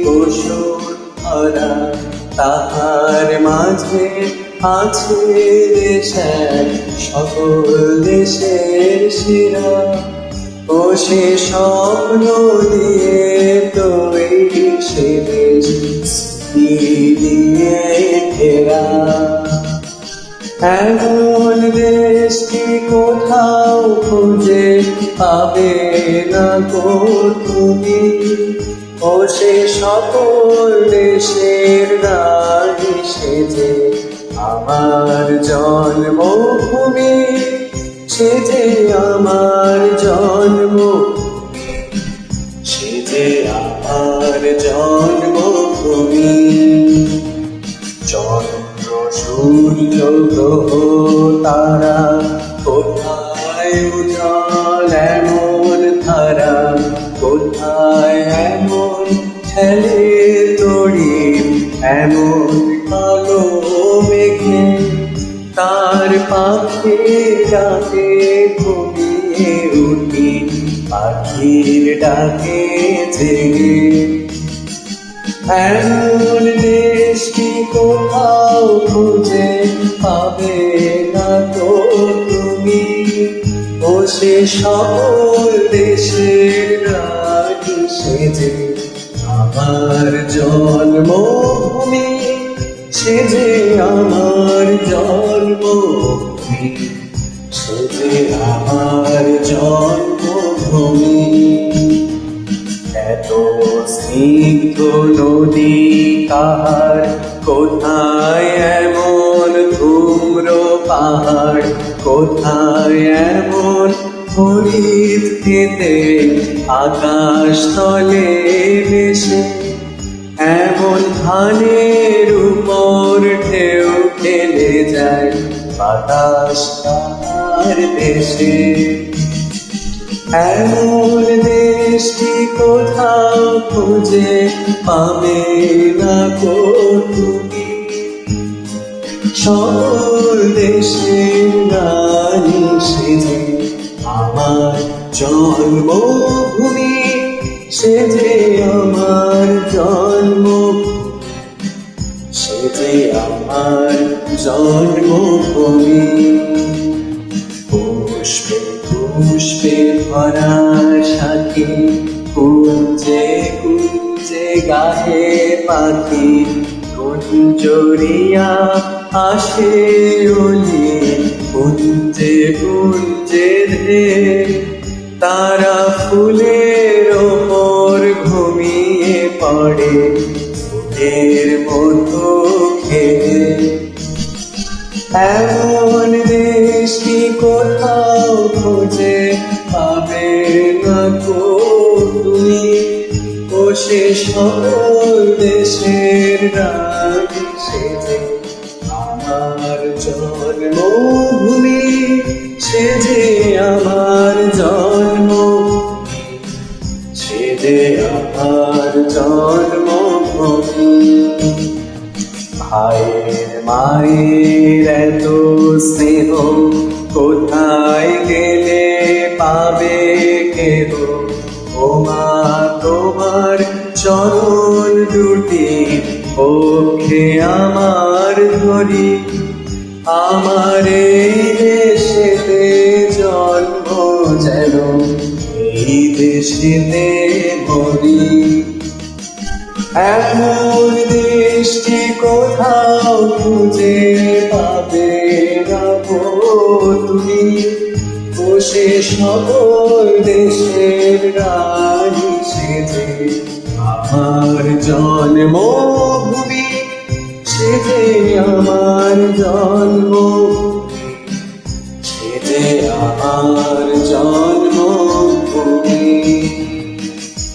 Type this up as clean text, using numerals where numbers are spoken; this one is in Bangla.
বসুন্ধরা, তাহার মাঝে আছে দেশের সকল দেশের সেরা। ও সে স্বপ্ন দিয়ে তৈরি সে দেশ স্মৃতি দিয়ে ঘেরা। এমন দেশ কি কোথাও খুঁজে পাবে না গো তুমি। ও সে সকল দেশের রানী সেজে আমার জন্মভূমি, সে যে আমার জন্মভূমি, সে যে আমার জন্মভূমি। চন্দ্র সূর্য গ্রহ তারা কোথায় উজ্জ্বল এমন ধারা, কোথায় এমন ঠেলে তড়ি এমন কালো মেঘে। তার পাখি ডাকে ঘুমিয়ে উঠি পাখির ডাকে জেগে। এমন দেশ কি কোথাও খুঁজে পাবে না তো তুমি। ও সে সকল দেশের রানী সেজে আমার জন্মভূমি, সে যে আমার জন্মভূমি, সে যে আমার জন্মভূমি। এত স্নিগ্ধ নদী কাহার, কোথায় এমন ধূম্র পাহাড়, কোথায় এমন হরিৎ খেতে আকাশ তলে ভেসে। এমন ধানের উপর ঢেউ খেলে যায় বাতাস তাহার দেশে। এমন দেশটি কোথাও খুঁজে পাবে না গো তুমি। সকল দেশের রানী সেজে আমার জন্মভূমি, সে যে আমার জন্মভূমি, সে যে আমার জন্মভূমি। পুষ্পে পুষ্পে ভরা সাথী, কুঞ্জে কুঞ্জে গাহে পাখি, কুঞ্জরিয়া আসে ওলি কুঞ্জে কুঞ্জে রে। তারা ফুলের ওপর ঘুমিয়ে পড়ে ফুলের মতো খেয়ে। এমন দেশ কি কোথাও খুঁজে পাবে না গো তুমি। ও সে সকল দেশের রানী সেজে আমার জন্মভূমি, সে যে আমার জন্মভূমি, সে যে আমার জন্মভূমি। ভাইয়ের মায়ের এত স্নেহ কোথায় গেলে পাবে কেহ। ও মা তোমার চরণ দুটি পক্ষে আমার ধরি, আমার এই দেশেতে জন্ম যেন এই দেশেতে মরি। এমন দেশটি কোথাও খুঁজে পাবে না গো তুমি। ও সে সকল দেশের রানী সেজে আমার জন্মভূমি, সে যে আমার জন্মভূমি।